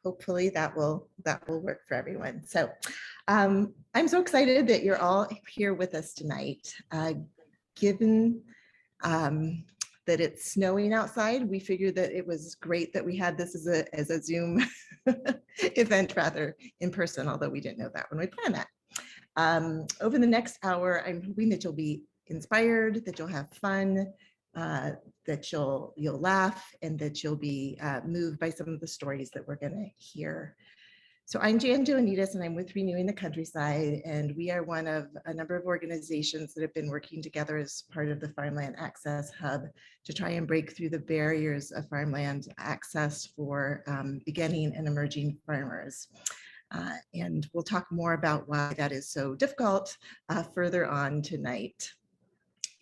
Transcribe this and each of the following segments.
hopefully that will work for everyone. So I'm so excited that you're all here with us tonight. Given that it's snowing outside, we figured that it was great that we had this as a Zoom event rather in person, although we didn't know that when we planned that. Over the next hour, I'm hoping that you'll be inspired, that you'll have fun, that you'll laugh, and that you'll be moved by some of the stories that we're going to hear. So I'm Joannides, and I'm with Renewing the Countryside, and we are one of a number of organizations that have been working together as part of the Farmland Access Hub to try and break through the barriers of farmland access for beginning and emerging farmers. And we'll talk more about why that is so difficult further on tonight.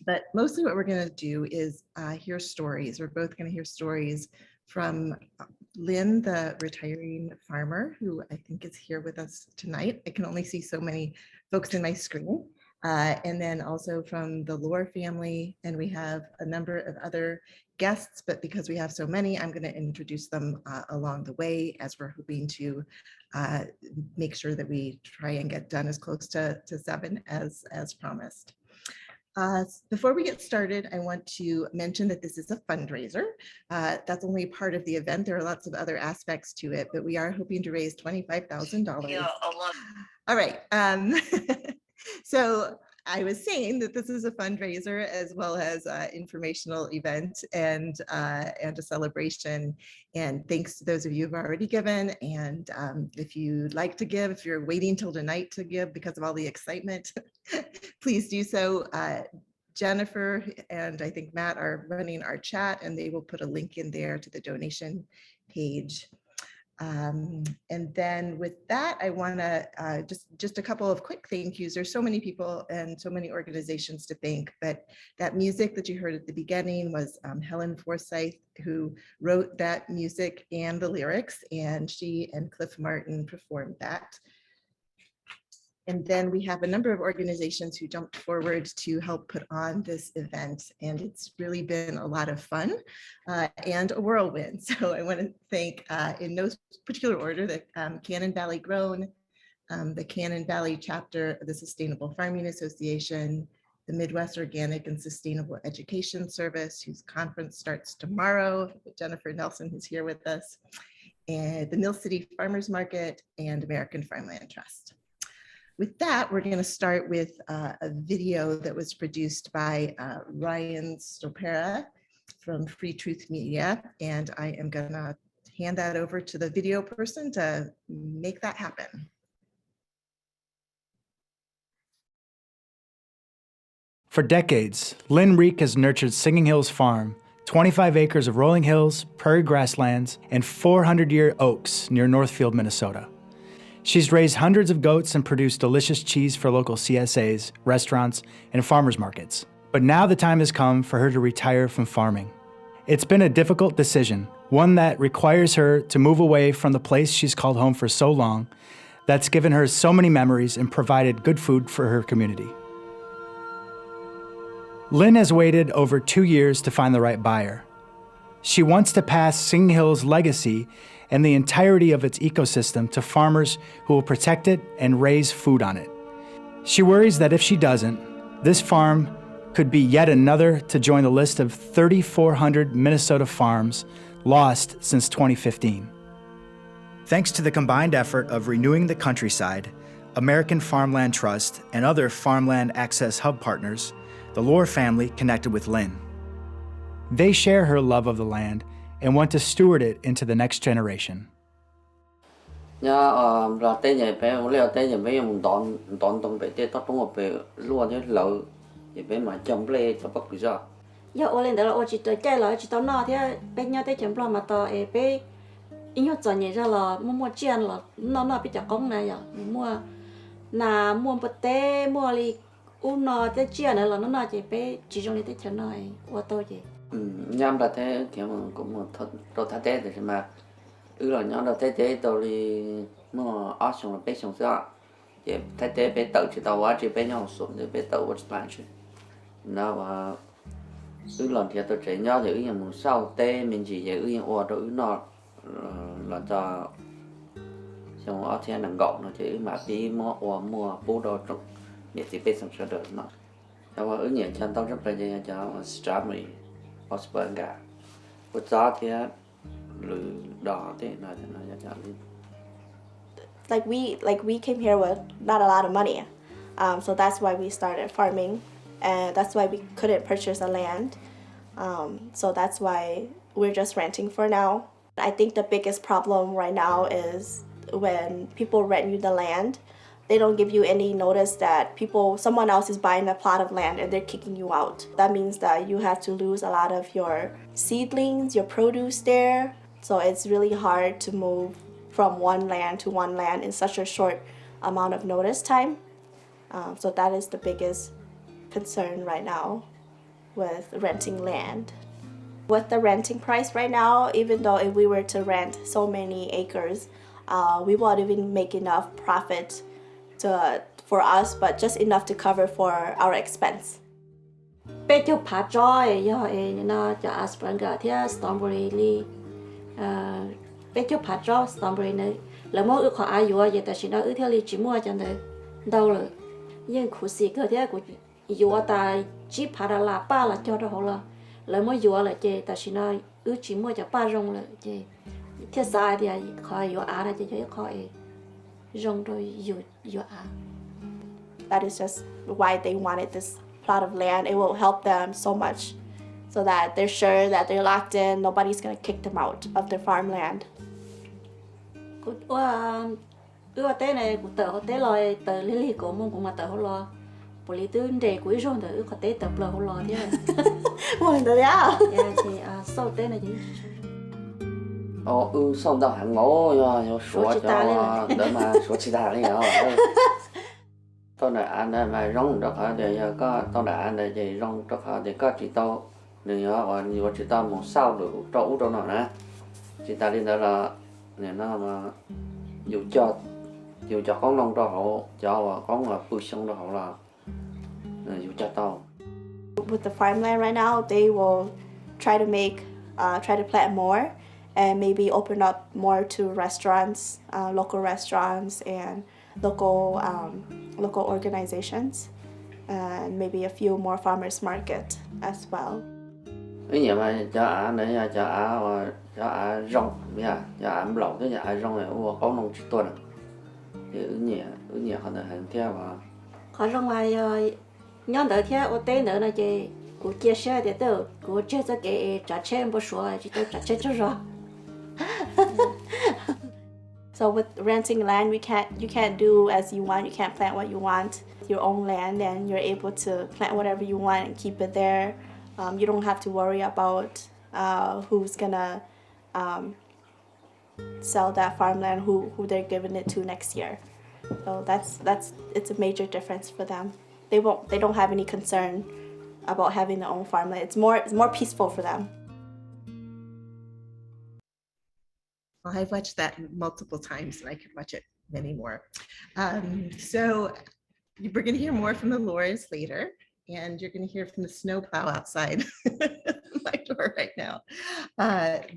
But mostly what we're going to do is hear stories. We're both going to hear stories from Lynne, the retiring farmer, who I think is here with us tonight. I can only see so many folks in my screen. And then also from the Lor family, and we have a number of other guests, but because we have so many, I'm going to introduce them along the way as we're hoping to make sure that we try and get done as close to 7 as promised. Before we get started, I want to mention that this is a fundraiser. That's only part of the event. There are lots of other aspects to it, but we are hoping to raise $25,000. Yeah, all right. So I was saying that this is a fundraiser as well as an informational event and a celebration. And thanks to those of you who've already given. And if you'd like to give, if you're waiting till tonight to give because of all the excitement, please do so. Jennifer and I think Matt are running our chat, and they will put a link in there to the donation page. And then with that, I want to just a couple of quick thank yous. There's so many people and so many organizations to thank, but that music that you heard at the beginning was Helen Forsyth, who wrote that music and the lyrics, and she and Cliff Martin performed that. And then we have a number of organizations who jumped forward to help put on this event. And it's really been a lot of fun and a whirlwind. So I want to thank, in no particular order, the Cannon Valley Grown, the Cannon Valley chapter of the Sustainable Farming Association, the Midwest Organic and Sustainable Education Service, whose conference starts tomorrow, with Jennifer Nelson, who's here with us, and the Mill City Farmers Market, and American Farmland Trust. With that, we're going to start with a video that was produced by Ryan Stopera from Free Truth Media, and I am going to hand that over to the video person to make that happen. For decades, Lynne Reeck has nurtured Singing Hills Farm, 25 acres of rolling hills, prairie grasslands, and 400-year oaks near Northfield, Minnesota. She's raised hundreds of goats and produced delicious cheese for local CSAs, restaurants, and farmers markets. But now the time has come for her to retire from farming. It's been a difficult decision, one that requires her to move away from the place she's called home for so long, that's given her so many memories and provided good food for her community. Lynne has waited over 2 years to find the right buyer. She wants to pass Singing Hills' legacy and the entirety of its ecosystem to farmers who will protect it and raise food on it. She worries that if she doesn't, this farm could be yet another to join the list of 3,400 Minnesota farms lost since 2015. Thanks to the combined effort of Renewing the Countryside, American Farmland Trust, and other Farmland Access Hub partners, the Lor family connected with Lynne. They share her love of the land and want to steward it into the next generation. Là tên nhà bé,我了tên nhà bé用đón đông bé tết tao trong một bé luôn như lẩu, nhà bé mà chấm lê cho bác cứ ra. Giờ ô lên đó là ô chỉ tới chơi là chỉ tao nọ thế bé nhau tới chấm lo mà tao bé, ít nhất cho nhà ra là mua chiên là nó bị chặt công này giờ mua bột té mua li nó tới chiên này là nó chỉ bé chỉ trong đi tới chấm này ô tô gì. Nhâm là thế kiểu mà cũng một thật rồi thật thế thì mà là nhâm là thế tôi đi mua áo xong là bé xong ra thì thế bé tự chỉ tao quá chỉ bé nhau xuống thì bé tự vật bản chứ nào mà lần thì tôi chỉ nhau thì muốn sau tê mình chỉ vậy ô rồi nó là cho trong ở thiên là gọn nó chứ mà tí mua bố đồ trong nhiệt thì biết xong được nó cho ở nhiệt chân tao rất là dễ cho strawberry possible cả của gió thì lử đỏ thế nó cho like we came here with not a lot of money, so that's why we started farming, and that's why we couldn't purchase the land, so that's why we're just renting for now. I think the biggest problem right now is when people rent you the land, they don't give you any notice that someone else is buying a plot of land and they're kicking you out. That means that you have to lose a lot of your seedlings, your produce there. So it's really hard to move from one land to one land in such a short amount of notice time. So that is the biggest concern right now with renting land. With the renting price right now, even though if we were to rent so many acres, we won't even make enough profit for us, but just enough to cover for our expense. bé cho phá joy do nó cho asparagus thì strawberry li bé cho phá joy strawberry này là mỗi ước họ ai vừa vậy, tại vì nó ước theo li chỉ mua cho nên đâu rồi nhưng khu xí cơ thế của vừa ta chỉ phá ra là ba là cho đó họ là mỗi vừa là chơi, tại vì nó ước chỉ mua cho ba rong là chơi thế sai thì họ vừa á là chơi họ rong rồi vừa á. That is just why they wanted this plot of land. It will help them so much, so that they're sure that they're locked in. Nobody's gonna kick them out of their farmland. Ưa tế này của tờ họ tế lòi tờ lý của mong cũng mà tờ họ lo bộ lý tư đề của rồi tờ họ tế tập lò họ lo thế Well, yeah. thì sau tế này chứ xong到韩国要说叫对嘛说其他的要tôi đã ăn đây mà rong đó họ thì có tôi đã ăn đây thì rong đó họ thì có chỉ tao nên họ nhiều chỉ tao một sao được trâu đâu nè chỉ ta đi đó là này nó mà dù cho con nông đó họ cho con là bự sông đó họ là dù cho tao. With the farmland right now, they will try to plant more, and maybe open up more to restaurants, local restaurants and local organizations, and maybe a few more farmers market as well. Cái gì mà cho này cho rong nha, cho lẩu cái nhà rong này có nông chỉ tuần thì ở nhà họ hành theo mà họ rong ngoài nhóm đỡ theo ở tế nữa là chị của chia sẻ để tớ của chia cho cái trả钱不说chỉ tớ trả钱cho rồi. So with renting land, you can't do as you want. You can't plant what you want. Your own land, and you're able to plant whatever you want and keep it there. You don't have to worry about who's gonna sell that farmland, who they're giving it to next year. So it's a major difference for them. They don't have any concern about having their own farmland. It's more peaceful for them. Well, I've watched that multiple times and I could watch it many more. So we're going to hear more from the Lors later, and you're going to hear from the snowplow outside my door right now.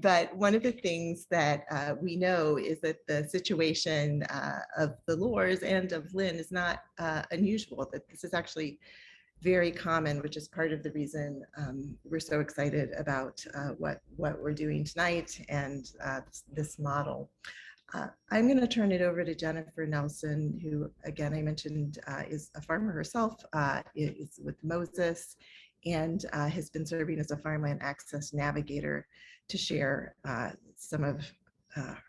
But one of the things that we know is that the situation of the Lors and of Lynne is not unusual, that this is actually very common, which is part of the reason we're so excited about what we're doing tonight and this model. I'm going to turn it over to Jennifer Nelson, who, again, I mentioned is a farmer herself, is with Moses, and has been serving as a farmland access navigator to share some of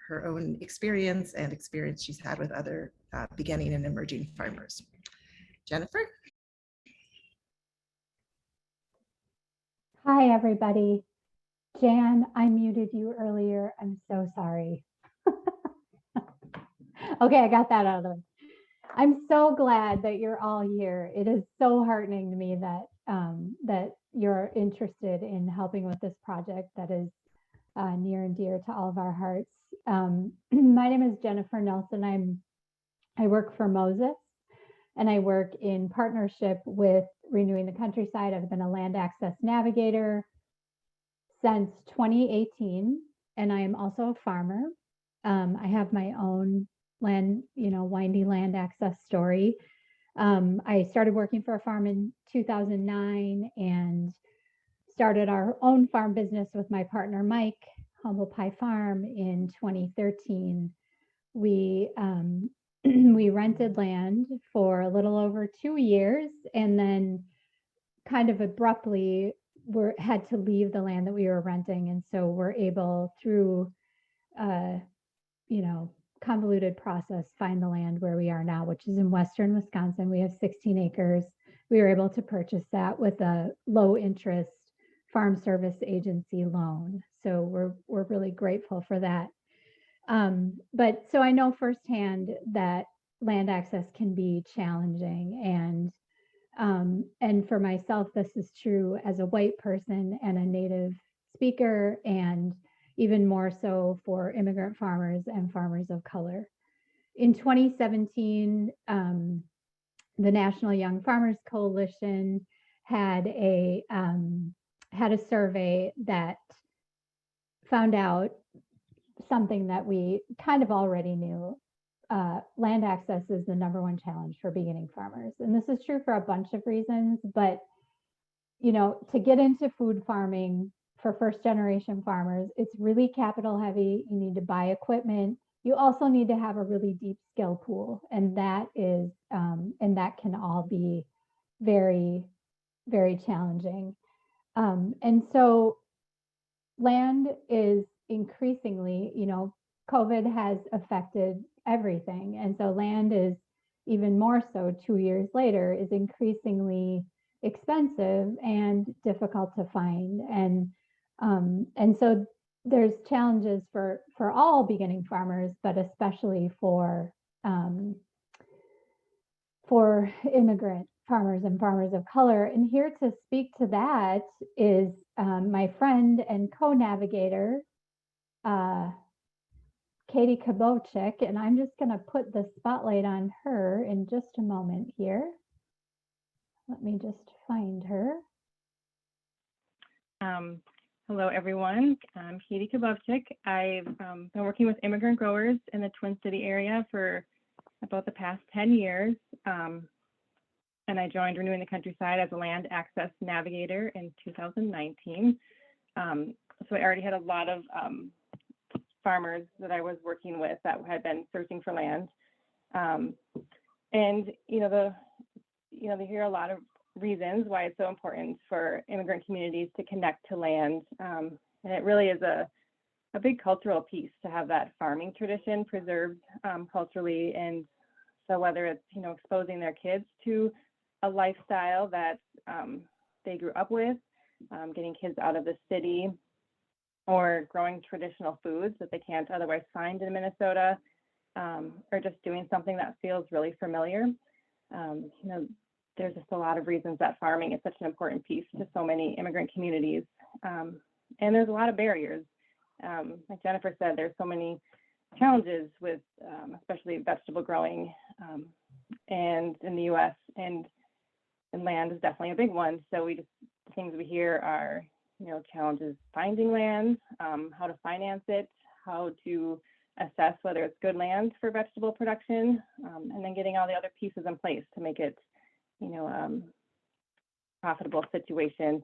her own experience and experience she's had with other beginning and emerging farmers. Jennifer? Hi, everybody. Jan, I muted you earlier. I'm so sorry. Okay, I got that out of the way. I'm so glad that you're all here. It is so heartening to me that that you're interested in helping with this project that is near and dear to all of our hearts. My name is Jennifer Nelson. I work for Moses, and I work in partnership with Renewing the Countryside. I've been a land access navigator since 2018, and I am also a farmer. I have my own land, windy land access story. I started working for a farm in 2009 and started our own farm business with my partner, Mike, Humble Pie Farm, in 2013. We we rented land for a little over 2 years, and then kind of abruptly had to leave the land that we were renting. And so we're able, through convoluted process, find the land where we are now, which is in western Wisconsin. We have 16 acres. We were able to purchase that with a low interest farm service agency loan. So we're really grateful for that. But so I know firsthand that land access can be challenging, and for myself, this is true as a white person and a native speaker, and even more so for immigrant farmers and farmers of color. In 2017, the National Young Farmers Coalition had a survey that found out something that we kind of already knew. Land access is the #1 challenge for beginning farmers. And this is true for a bunch of reasons, but to get into food farming for first generation farmers, it's really capital heavy. You need to buy equipment. You also need to have a really deep skill pool. And that can all be very, very challenging. And so land is increasingly, COVID has affected everything. And so land is, even more so 2 years later, is increasingly expensive and difficult to find. And so there's challenges for all beginning farmers, but especially for immigrant farmers and farmers of color. And here to speak to that is my friend and co-navigator, Katie Kubovcik, and I'm just going to put the spotlight on her in just a moment here. Let me just find her. Hello, everyone. I'm Katie Kubovcik. I've been working with immigrant growers in the Twin City area for about the past 10 years. And I joined Renewing the Countryside as a land access navigator in 2019. So I already had a lot of farmers that I was working with that had been searching for land. And they hear a lot of reasons why it's so important for immigrant communities to connect to land. And it really is a big cultural piece to have that farming tradition preserved culturally. And so whether it's, exposing their kids to a lifestyle that they grew up with, getting kids out of the city, or growing traditional foods that they can't otherwise find in Minnesota, or just doing something that feels really familiar. There's just a lot of reasons that farming is such an important piece to so many immigrant communities. And there's a lot of barriers. Like Jennifer said, there's so many challenges with especially vegetable growing and in the US, and land is definitely a big one. So the things we hear are, challenges finding land, how to finance it, how to assess whether it's good land for vegetable production, and then getting all the other pieces in place to make it, profitable situation.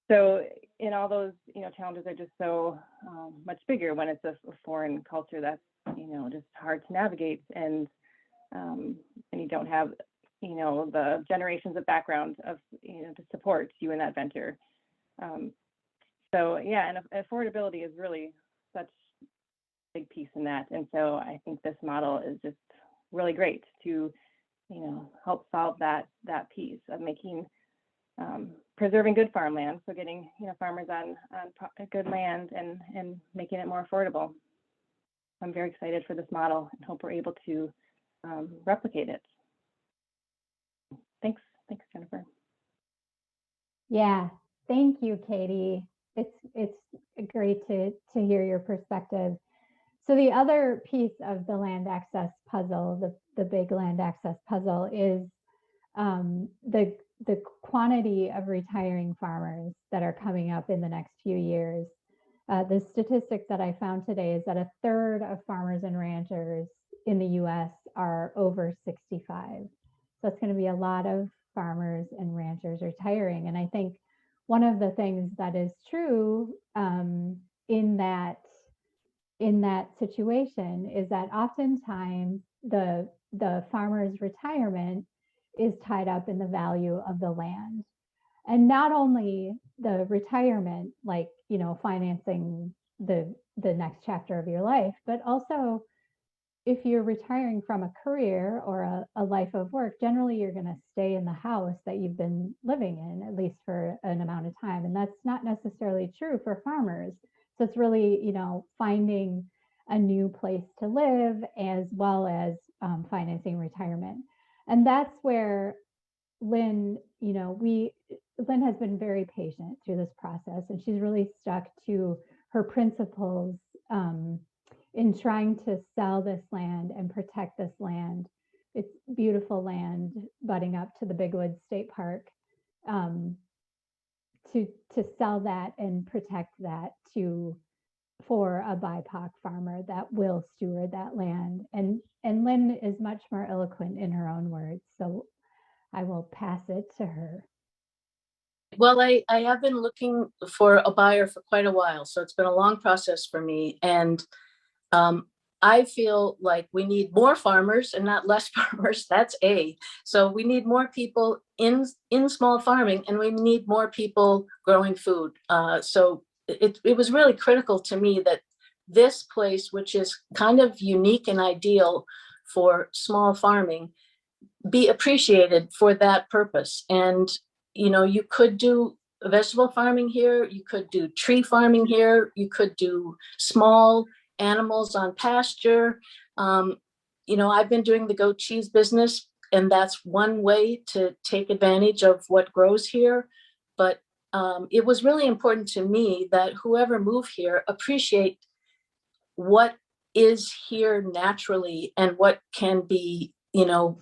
So in all those, challenges are just so much bigger when it's a foreign culture that's, just hard to navigate, and you don't have, the generations of background of, to support you in that venture. So yeah, and affordability is really such a big piece in that. And so I think this model is just really great to, help solve that piece of making, preserving good farmland. So getting, farmers on good land and making it more affordable. I'm very excited for this model and hope we're able to replicate it. Thanks, Jennifer. Yeah, thank you, Katie. It's great to hear your perspective. So the other piece of the land access puzzle, the big land access puzzle, is the quantity of retiring farmers that are coming up in the next few years. The statistics that I found today is that a third of farmers and ranchers in the US are over 65. So it's going to be a lot of farmers and ranchers retiring. And I think one of the things that is true in that situation is that oftentimes the farmer's retirement is tied up in the value of the land. And not only the retirement, like, financing the next chapter of your life, but also if you're retiring from a career or a life of work, generally you're going to stay in the house that you've been living in, at least for an amount of time. And that's not necessarily true for farmers. So it's really, finding a new place to live as well as financing retirement. And that's where Lynne, Lynne has been very patient through this process, and she's really stuck to her principles in trying to sell this land and protect this land. It's beautiful land butting up to the Big Woods State Park. To sell that and protect that for a BIPOC farmer that will steward that land. And Lynne is much more eloquent in her own words, so I will pass it to her. Well, I have been looking for a buyer for quite a while, so it's been a long process for me. And I feel like we need more farmers and not less farmers. That's A. So we need more people in small farming, and we need more people growing food. So it was really critical to me that this place, which is kind of unique and ideal for small farming, be appreciated for that purpose. And you could do vegetable farming here, you could do tree farming here, you could do small animals on pasture. I've been doing the goat cheese business, and that's one way to take advantage of what grows here. But it was really important to me that whoever moved here appreciate what is here naturally and what can be,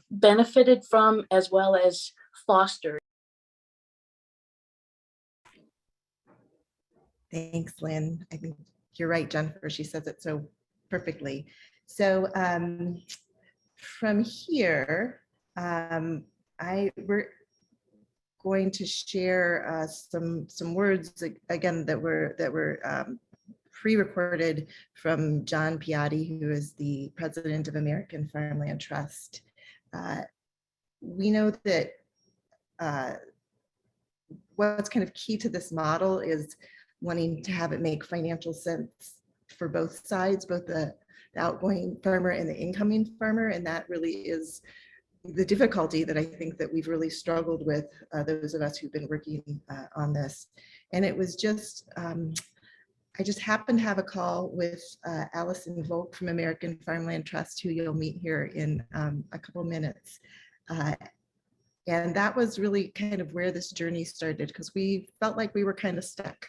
benefited from as well as fostered. Thanks, Lynne. I think you're right, Jennifer. She says it so perfectly. So from here, we're going to share some words again that were pre-recorded from John Piotti, who is the president of American Farmland Trust. We know that what's kind of key to this model is wanting to have it make financial sense for both sides, both the outgoing farmer and the incoming farmer. And that really is the difficulty that I think that we've really struggled with, those of us who've been working on this. And it was just, I just happened to have a call with Alison Volk from American Farmland Trust, who you'll meet here in a couple minutes. And that was really kind of where this journey started, because we felt like we were kind of stuck.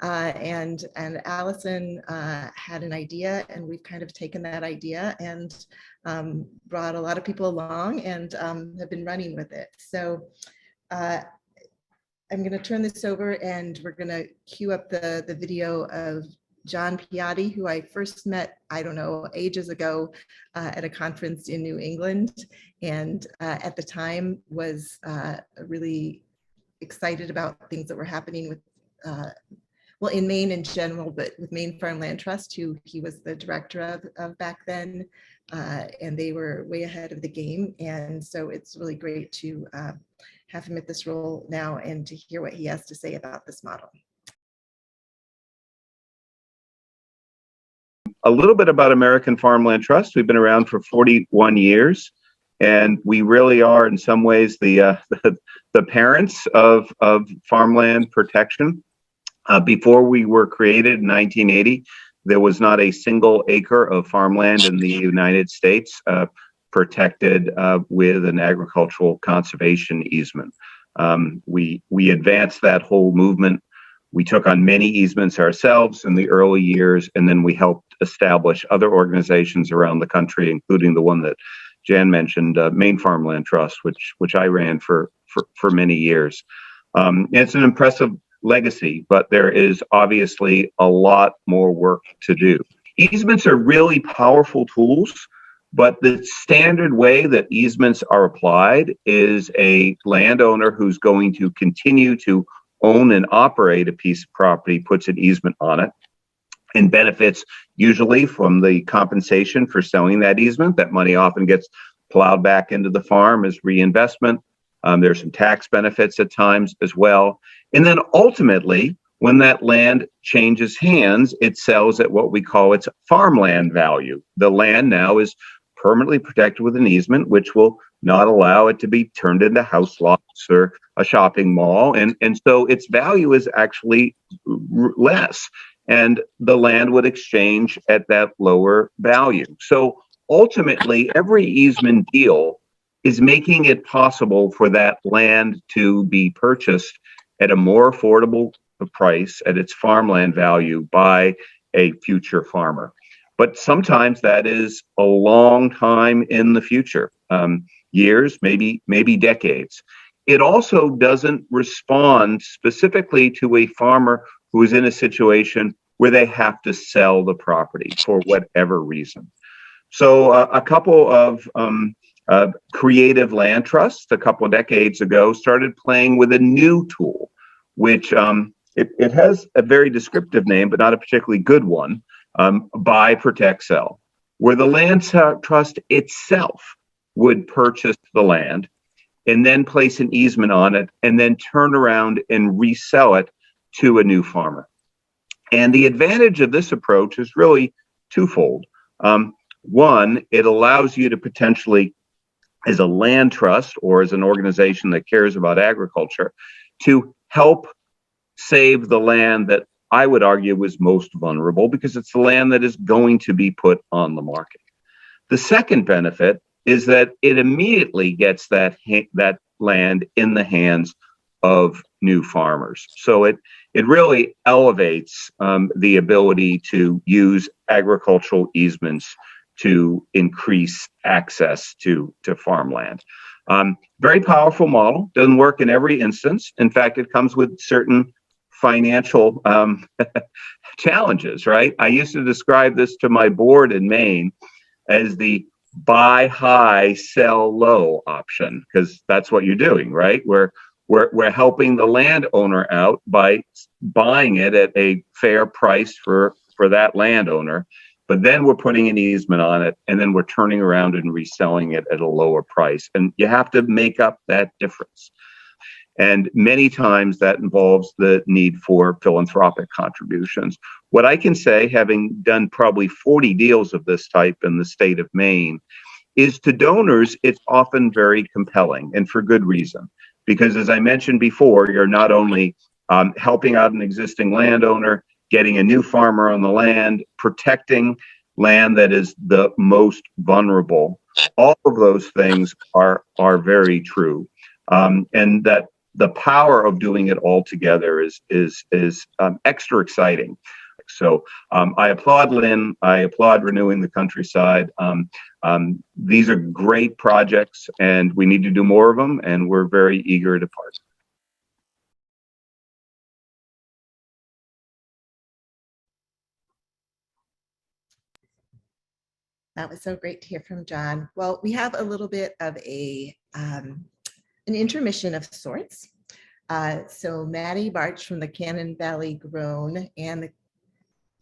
And Alison had an idea, and we've kind of taken that idea and brought a lot of people along and have been running with it. So I'm going to turn this over, and we're going to cue up the video of John Piotti, who I first met, I don't know, ages ago at a conference in New England. And at the time was really excited about things that were happening with, well, in Maine in general, but with Maine Farmland Trust, who he was the director of back then. And they were way ahead of the game. And so it's really great to have him at this role now and to hear what he has to say about this model. A little bit about American Farmland Trust. We've been around for 41 years, and we really are in some ways the parents of farmland protection. Before we were created in 1980, there was not a single acre of farmland in the United States protected with an agricultural conservation easement. We advanced that whole movement. We took on many easements ourselves in the early years, and then we helped establish other organizations around the country, including the one that Jan mentioned, Maine Farmland Trust, which I ran for many years. It's an impressive legacy, but there is obviously a lot more work to do. Easements are really powerful tools, but the standard way that easements are applied is a landowner who's going to continue to own and operate a piece of property puts an easement on it and benefits usually from the compensation for selling that easement. That money often gets plowed back into the farm as reinvestment. There's some tax benefits at times as well. And then ultimately, when that land changes hands, it sells at what we call its farmland value. The land now is permanently protected with an easement, which will not allow it to be turned into house lots or a shopping mall. And so its value is actually less, and the land would exchange at that lower value. So ultimately, every easement deal is making it possible for that land to be purchased at a more affordable price at its farmland value by a future farmer. But sometimes that is a long time in the future, years, maybe decades. It also doesn't respond specifically to a farmer who is in a situation where they have to sell the property for whatever reason. So a couple of creative land trusts a couple of decades ago started playing with a new tool, which it has a very descriptive name, but not a particularly good one, buy, protect, sell, where the land trust itself would purchase the land and then place an easement on it and then turn around and resell it to a new farmer. And the advantage of this approach is really twofold. One, it allows you to potentially, as a land trust or as an organization that cares about agriculture, to help save the land that I would argue was most vulnerable, because it's the land that is going to be put on the market. The second benefit is that it immediately gets that land in the hands of new farmers. So it really elevates the ability to use agricultural easements to increase access to farmland. Very powerful model. Doesn't work in every instance. In fact, it comes with certain financial challenges, right? I used to describe this to my board in Maine as the buy high, sell low option, because that's what you're doing, right? We're helping the landowner out by buying it at a fair price for that landowner, but then we're putting an easement on it, and then we're turning around and reselling it at a lower price. And you have to make up that difference. And many times that involves the need for philanthropic contributions. What I can say, having done probably 40 deals of this type in the state of Maine, is to donors, it's often very compelling, and for good reason. Because as I mentioned before, you're not only helping out an existing landowner, getting a new farmer on the land, protecting land that is the most vulnerable. All of those things are very true. And that the power of doing it all together is extra exciting. So I applaud Lynne. I applaud Renewing the Countryside. These are great projects, and we need to do more of them, and we're very eager to partner. That was so great to hear from John. Well, we have a little bit of an intermission of sorts. So Maddie Barch from the Cannon Valley Grown and the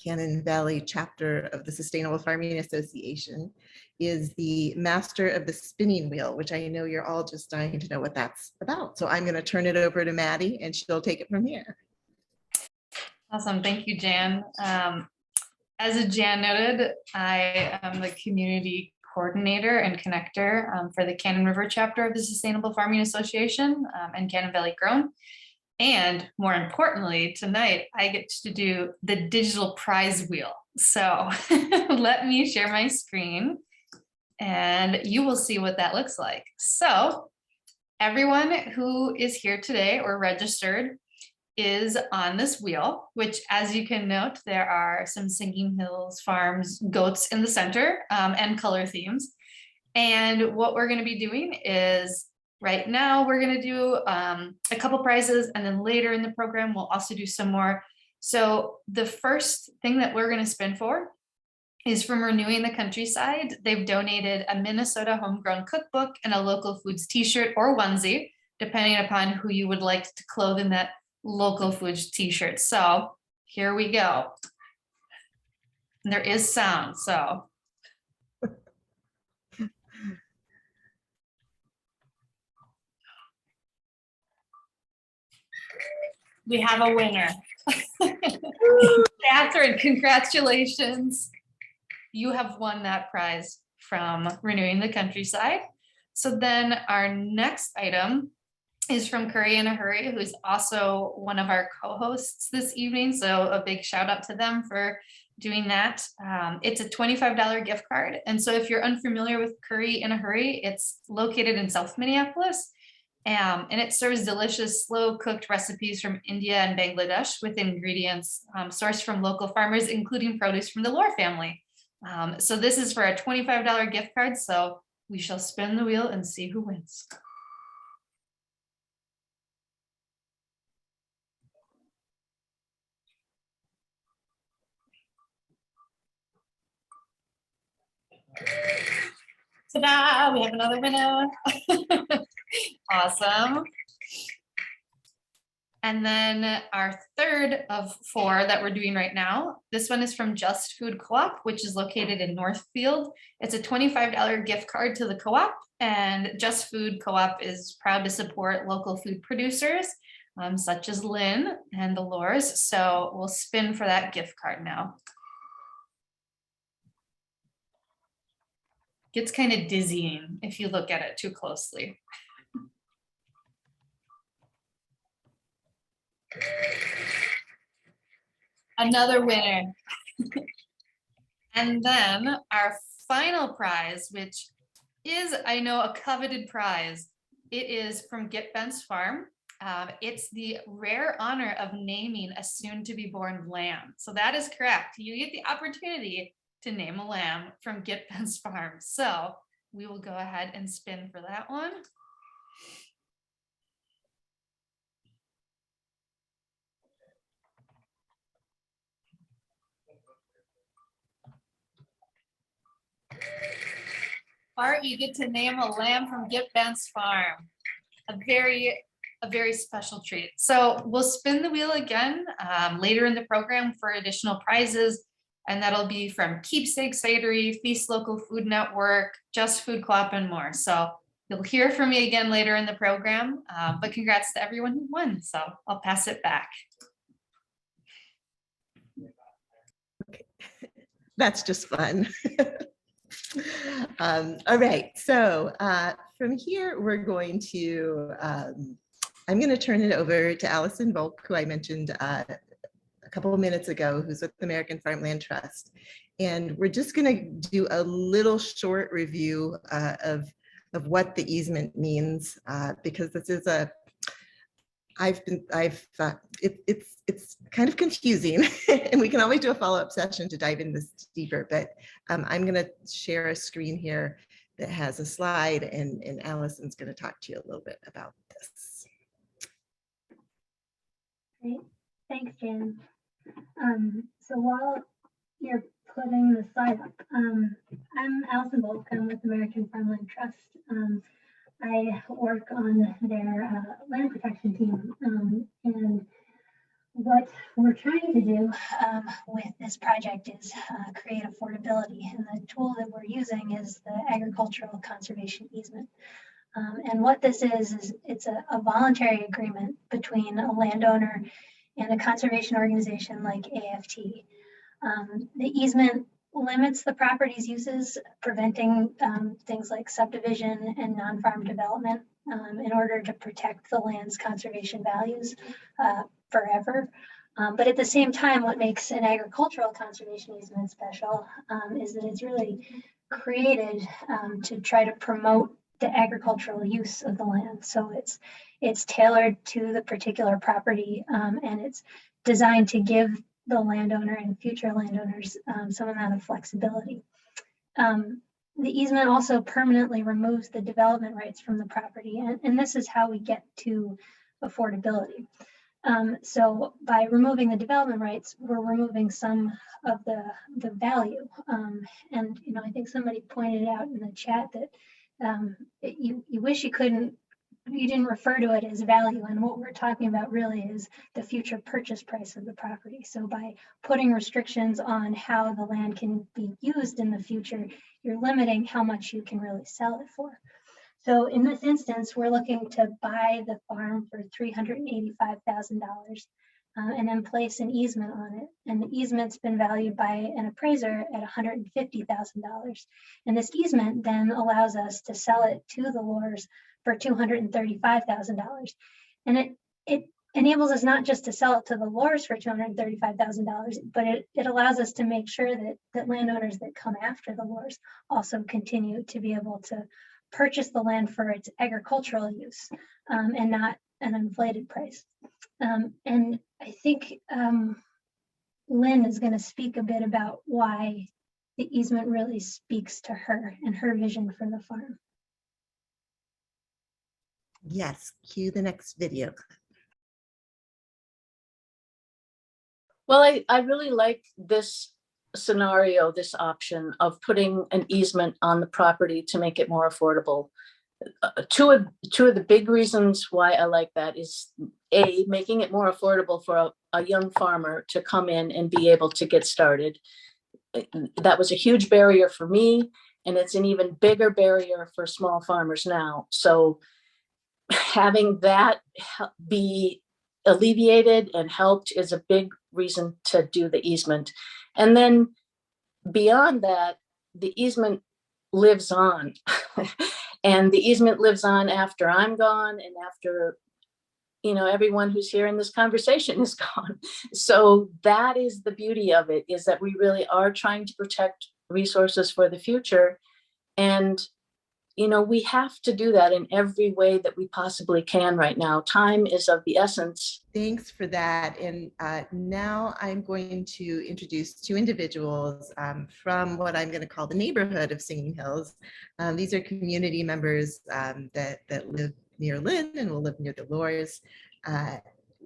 Cannon Valley chapter of the Sustainable Farming Association is the master of the spinning wheel, which I know you're all just dying to know what that's about. So I'm going to turn it over to Maddie, and she'll take it from here. Awesome. Thank you, Jan. As Jan noted, I am the community coordinator and connector for the Cannon River chapter of the Sustainable Farming Association and Cannon Valley Grown. And more importantly, tonight I get to do the digital prize wheel. So let me share my screen and you will see what that looks like. So everyone who is here today or registered is on this wheel, which, as you can note, there are some Singing Hills Farms goats in the center and color themes. And what we're going to be doing is Right now, we're going to do a couple prizes, and then later in the program, we'll also do some more. So the first thing that we're going to spin for is from Renewing the Countryside. They've donated a Minnesota homegrown cookbook and a local foods t-shirt or onesie, depending upon who you would like to clothe in that local foods t-shirt. So here we go. And there is sound, so. We have a winner. Catherine, congratulations. You have won that prize from Renewing the Countryside. So then our next item is from Curry in a Hurry, who is also one of our co-hosts this evening. So a big shout out to them for doing that. It's a $25 gift card. And so if you're unfamiliar with Curry in a Hurry, it's located in South Minneapolis. And it serves delicious, slow-cooked recipes from India and Bangladesh with ingredients sourced from local farmers, including produce from the Lor family. So this is for a $25 gift card. So we shall spin the wheel and see who wins. Ta-da! We have another winner. Awesome. And then our third of 4 that we're doing right now, this one is from Just Food Co-op, which is located in Northfield. It's a $25 gift card to the co-op, and Just Food Co-op is proud to support local food producers, such as Lynne and the Lors. So we'll spin for that gift card now. Gets kind of dizzying if you look at it too closely. Another winner. And then our final prize, which is, I know, a coveted prize. It is from Get Bentz Farm. It's the rare honor of naming a soon-to-be-born lamb. So that is correct. You get the opportunity to name a lamb from Get Bentz Farm. So we will go ahead and spin for that one. Art, you get to name a lamb from Get Bentz Farm. A very special treat. So we'll spin the wheel again later in the program for additional prizes, and that'll be from Keepsake Cidery, Feast Local Food Network, Just Food Co-op, and more. So you'll hear from me again later in the program, but congrats to everyone who won. So I'll pass it back. Okay. That's just fun. All right, so from here, we're going to, I'm going to turn it over to Alison Volk, who I mentioned a couple of minutes ago, who's with the American Farmland Trust. And we're just going to do a little short review of what the easement means, because this is a, it's kind of confusing, and we can always do a follow-up session to dive in this deeper, but I'm going to share a screen here that has a slide, and Alison's going to talk to you a little bit about this. Great, thanks, Jan. So while you're putting the slide up, I'm Alison Volk. I'm with American Farmland Trust. I work on their land protection team, and what we're trying to do with this project is create affordability, and the tool that we're using is the agricultural conservation easement. And what this is it's a voluntary agreement between a landowner and a conservation organization like AFT. The easement limits the property's uses, preventing things like subdivision and non-farm development in order to protect the land's conservation values forever. But at the same time, what makes an agricultural conservation easement special is that it's really created to try to promote the agricultural use of the land. So it's tailored to the particular property, and it's designed to give the landowner and future landowners some amount of flexibility. the easement also permanently removes the development rights from the property. And this is how we get to affordability. So by removing the development rights, we're removing some of the value. And, you know, I think somebody pointed out in the chat that you wish you didn't refer to it as value. And what we're talking about really is the future purchase price of the property. So by putting restrictions on how the land can be used in the future, you're limiting how much you can really sell it for. So in this instance, we're looking to buy the farm for $385,000 and then place an easement on it. And the easement's been valued by an appraiser at $150,000. And this easement then allows us to sell it to the Lors for $235,000. And it enables us not just to sell it to the Lors for $235,000, but it allows us to make sure that landowners that come after the Lors also continue to be able to purchase the land for its agricultural use and not an inflated price. And I think Lynne is going to speak a bit about why the easement really speaks to her and her vision for the farm. Yes, cue the next video. Well, I really like this scenario, this option of putting an easement on the property to make it more affordable. Two of the big reasons why I like that is A, making it more affordable for a young farmer to come in and be able to get started. That was a huge barrier for me, and it's an even bigger barrier for small farmers now. So having that be alleviated and helped is a big reason to do the easement. And then beyond that, the easement lives on. And the easement lives on after I'm gone and after, you know, everyone who's here in this conversation is gone. So that is the beauty of it, is that we really are trying to protect resources for the future. And, you know, we have to do that in every way that we possibly can right now. Time is of the essence. Thanks for that. And now I'm going to introduce two individuals from what I'm going to call the neighborhood of Singing Hills. These are community members that live near Lynne and will live near the Lors.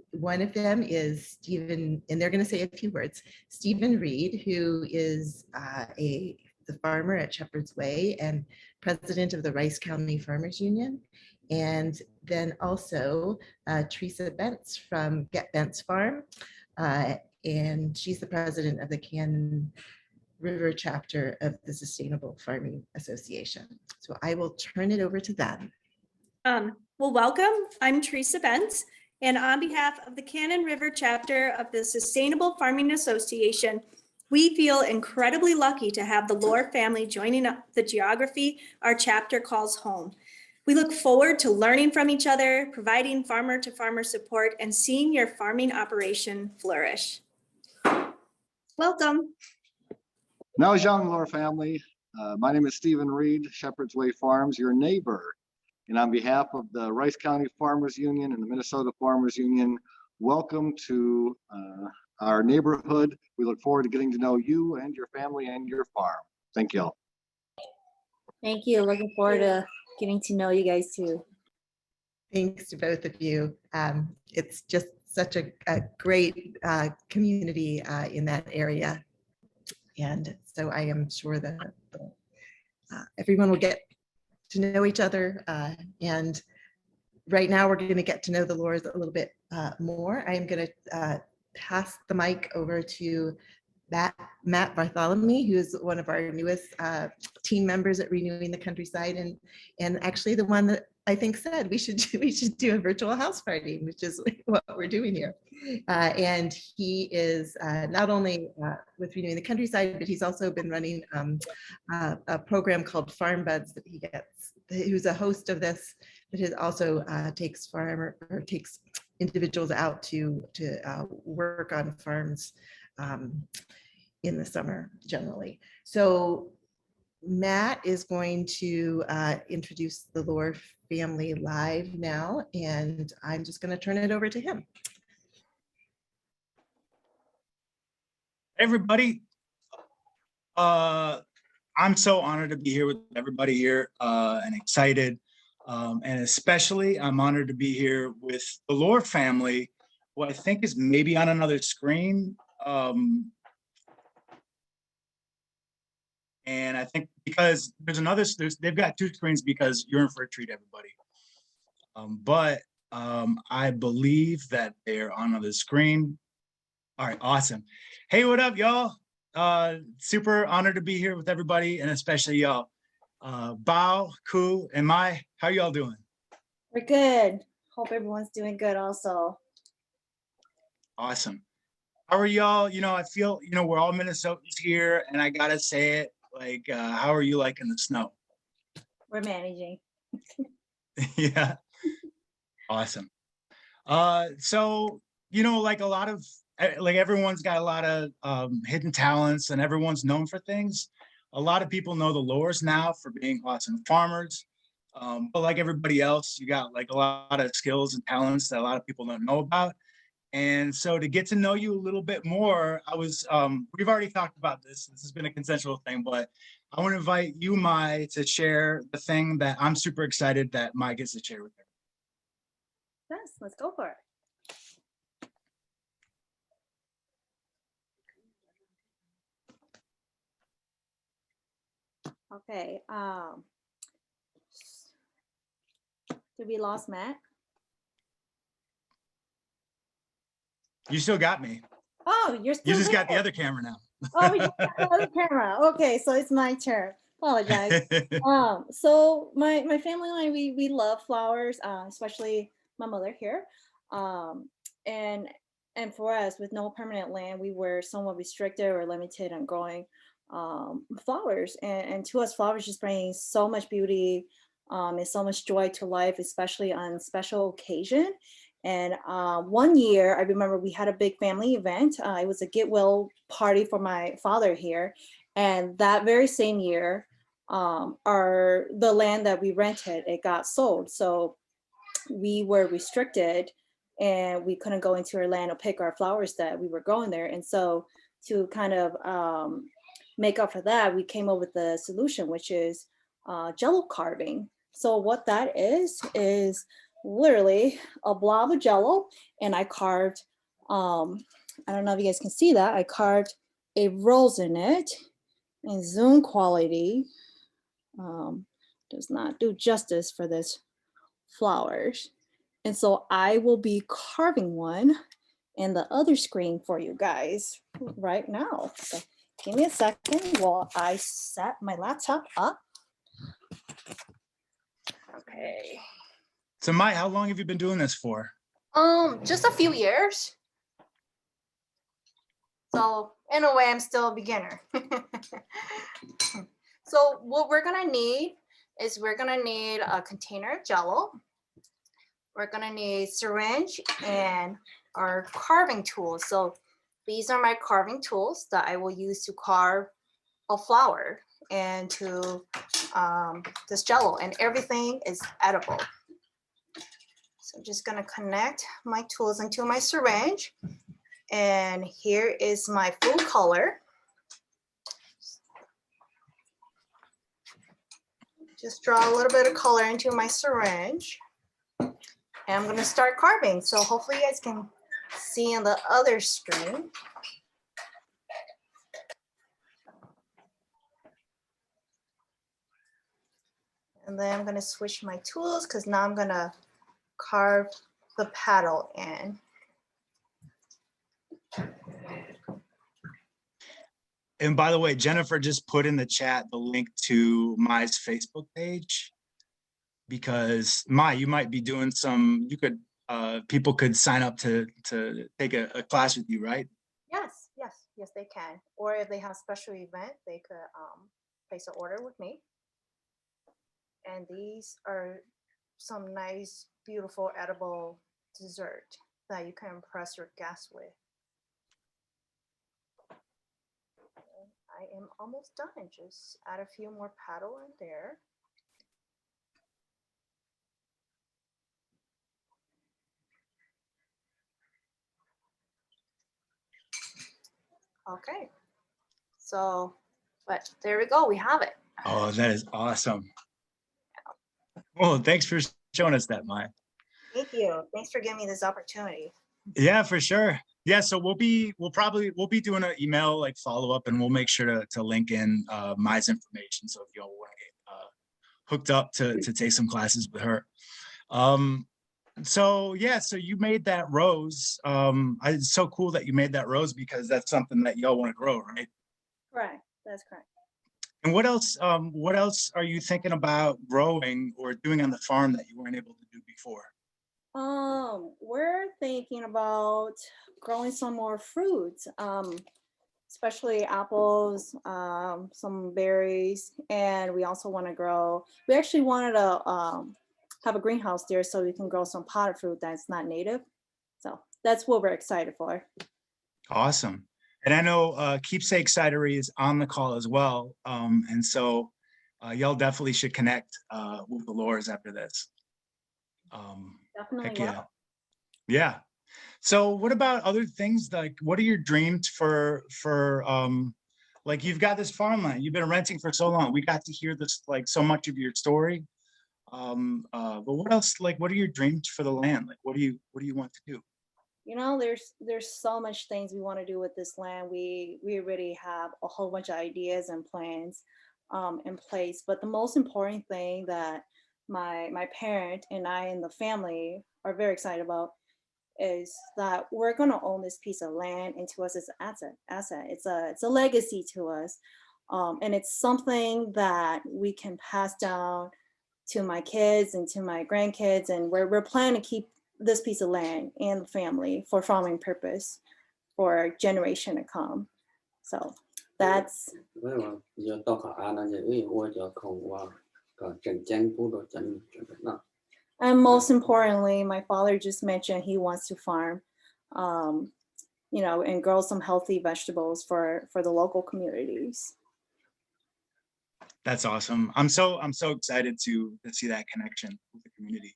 One of them is Stephen, and they're going to say a few words. Stephen Reed, who is the farmer at Shepherd's Way and president of the Rice County Farmers Union. And then also Theresa Bentz from Get Bentz Farm. And she's the president of the Cannon River chapter of the Sustainable Farming Association. So I will turn it over to them. Well, welcome. I'm Theresa Bentz, and on behalf of the Cannon River chapter of the Sustainable Farming Association, we feel incredibly lucky to have the Lor family joining up the geography our chapter calls home. We look forward to learning from each other, providing farmer to farmer support, and seeing your farming operation flourish. Welcome. Now, young Lor family, my name is Stephen Reed, Shepherd's Way Farms, your neighbor. And on behalf of the Rice County Farmers Union and the Minnesota Farmers Union, welcome to our neighborhood. We look forward to getting to know you and your family and your farm. Thank you all. Thank you. Looking forward to getting to know you guys too. Thanks to both of you. It's just such a great community in that area. And so I am sure that everyone will get to know each other. And right now we're going to get to know the Lors a little bit more. I am going to pass the mic over to Matt Bartholomew, who is one of our newest team members at Renewing the Countryside, and actually the one that I think said we should do a virtual house party, which is what we're doing here. And he is not only with Renewing the Countryside, but he's also been running a program called Farm Buds that he gets. Who's a host of this, but it also takes individuals out to work on farms in the summer generally. So Matt is going to introduce the Lor family live now, and I'm just going to turn it over to him. Hey everybody, I'm so honored to be here with everybody here and excited. And especially I'm honored to be here with the Lor family, who I think is maybe on another screen. And I think because they've got two screens because you're in for a treat, everybody. But I believe that they're on the screen. All right, awesome. Hey, what up, y'all? Super honored to be here with everybody, and especially y'all. Bao, Ku, and Mai, how y'all doing? We're good. Hope everyone's doing good also. Awesome. How are y'all? You know, I feel, you know, we're all Minnesotans here, and I gotta say it, like, how are you liking the snow? We're managing. Yeah, awesome. So, you know, like a lot of, like everyone's got a lot of hidden talents and everyone's known for things. A lot of people know the Lors now for being awesome farmers. But like everybody else, you got like a lot of skills and talents that a lot of people don't know about. And so to get to know you a little bit more, we've already talked about this. This has been a consensual thing, but I want to invite you, Mai, to share the thing that I'm super excited that Mai gets to share with her. Yes, let's go for it. Okay. Did we lost Matt? You still got me. Oh, you're still You just got the there. other camera now. Oh, we just got the other camera. Okay, so it's my turn. Apologize. So my family and I, we love flowers, especially my mother here. And for us, with no permanent land, we were somewhat restricted or limited on growing flowers. And to us, flowers just bring so much beauty and so much joy to life, especially on special occasion. And one year, I remember we had a big family event. It was a get well party for my father here. And that very same year, the land that we rented, it got sold. So we were restricted and we couldn't go into our land or pick our flowers that we were growing there. And so to kind of make up for that, we came up with the solution, which is Jello carving. So what that is literally a blob of Jello, and I carved, I don't know if you guys can see that, I carved a rose in it, and zoom quality does not do justice for this flowers. And so I will be carving one in the other screen for you guys right now. So give me a second while I set my laptop up. Okay. So Mai, how long have you been doing this for? Just a few years. So in a way, I'm still a beginner. So what we're gonna need is we're gonna need a container of Jello. We're gonna need syringe and our carving tools. So these are my carving tools that I will use to carve a flower and to this Jello, and everything is edible. So I'm just gonna connect my tools into my syringe. And here is my food color. Just draw a little bit of color into my syringe. And I'm gonna start carving. So hopefully you guys can see on the other screen. And then I'm gonna switch my tools because now I'm gonna carve the paddle in. And by the way, Jennifer just put in the chat the link to Mai's Facebook page, because Mai, you might be doing some, people could sign up to take a class with you, right? Yes, they can. Or if they have a special event, they could place an order with me. And these are some nice, beautiful, edible dessert that you can impress your guests with. I am almost done. Just add a few more paddle in there. Okay, so But there we go, we have it. Oh, that is awesome. Well, thanks for showing us that, Maya. Thank you. Thanks for giving me this opportunity. Yeah, for sure. Yeah, so we'll be doing an email like follow up, and we'll make sure to link in Maya's information. So if y'all want to get hooked up to take some classes with her. So yeah, so you made that rose. It's so cool that you made that rose because that's something that y'all want to grow, right? Correct. That's correct. And what else are you thinking about growing or doing on the farm that you weren't able to do before? We're thinking about growing some more fruits, especially apples, some berries, and we also want to grow. We actually wanted to have a greenhouse there so we can grow some potted fruit that's not native. So that's what we're excited for. Awesome. And I know Keepsake Cidery is on the call as well. And so y'all definitely should connect with the Lors after this. Definitely. Heck yeah. Yeah. So what about other things? Like, what are your dreams for like, you've got this farmland, you've been renting for so long. We got to hear this, like, so much of your story. But what else, like, what are your dreams for the land? Like, what do you want to do? You know, there's so much things we want to do with this land. We already have a whole bunch of ideas and plans in place. But the most important thing that my parent and I and the family are very excited about is that we're going to own this piece of land, and to us it's an asset. It's a legacy to us, and it's something that we can pass down to my kids and to my grandkids, and we're planning to keep this piece of land and the family for farming purpose for generation to come. So that's. And most importantly, my father just mentioned he wants to farm, you know, and grow some healthy vegetables for the local communities. That's awesome. I'm so excited to see that connection with the community.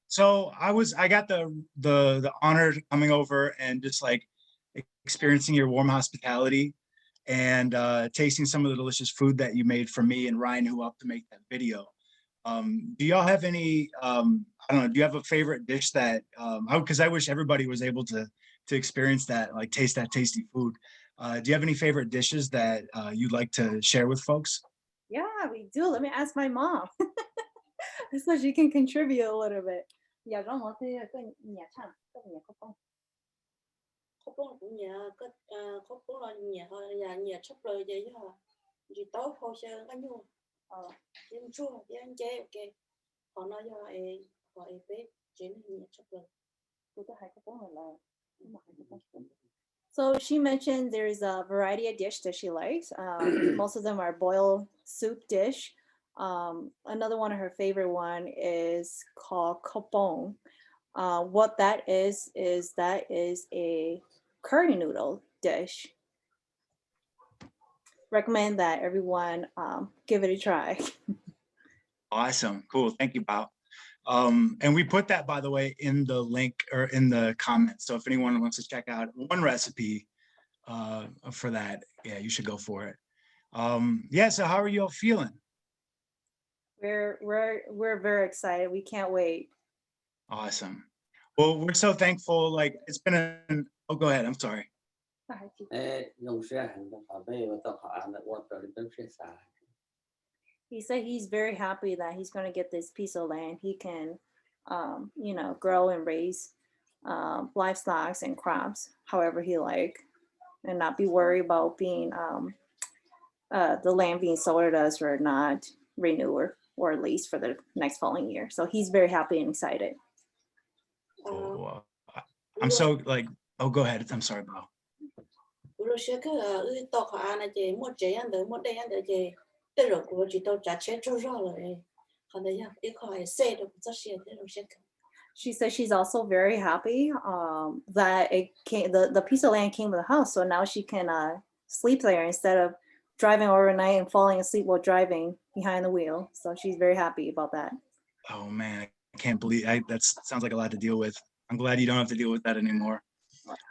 So I got the honor of coming over and just like experiencing your warm hospitality and tasting some of the delicious food that you made for me and Ryan, who helped to make that video. Do y'all have any, I don't know, do you have a favorite dish that, because I wish everybody was able to experience that, like taste that tasty food. Do you have any favorite dishes that you'd like to share with folks? Yeah, we do. Let me ask my mom. So she can contribute a little bit. Yeah, Khóc cũng nhà có khóc là nhà chấp lời vậy chứ hả chỉ tốt hồ sơ cái nhu nhưng chua thì anh chế ok họ nói cho họ bé chuyện nhà chấp lời tôi có hai khóc là So she mentioned there's a variety of dish that she likes. Most of them are boiled soup dish. Another one of her favorite one is called kopong. What that is a curry noodle dish. Recommend that everyone give it a try. Awesome, cool, thank you, Bao. And we put that, by the way, in the link or in the comments. So if anyone wants to check out one recipe for that, yeah, you should go for it. Yeah, so how are you all feeling? We're very excited. We can't wait. Awesome. Well, we're so thankful. Like, it's been oh, go ahead. I'm sorry. He said he's very happy that he's going to get this piece of land. He can, you know, grow and raise livestock and crops however he like, and not be worried about being the land being sold to us or not renewed or at least for the next following year. So he's very happy and excited. Cool. I'm so like, oh, go ahead. I'm sorry, Bo. She said she's also very happy that the piece of land came with the house, so now she can sleep there instead of driving overnight and falling asleep while driving behind the wheel. So she's very happy about that. Oh man, I can't believe that sounds like a lot to deal with. I'm glad you don't have to deal with that anymore.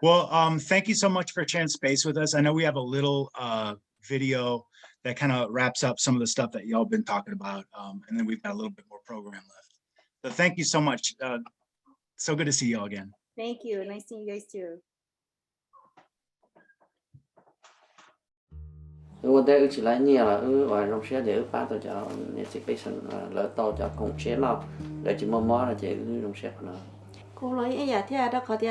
Well, thank you so much for sharing space with us. I know we have a little video that kind of wraps up some of the stuff that y'all been talking about. And then we've got a little bit more program left. So thank you so much. So good to see y'all again. Thank you. Nice seeing you guys too. 我在一起来念了，晚上10点半到家，那这边上来到家贡献了，来这么忙了，这用些可能。 cô nói ấy giờ thế đó khó thì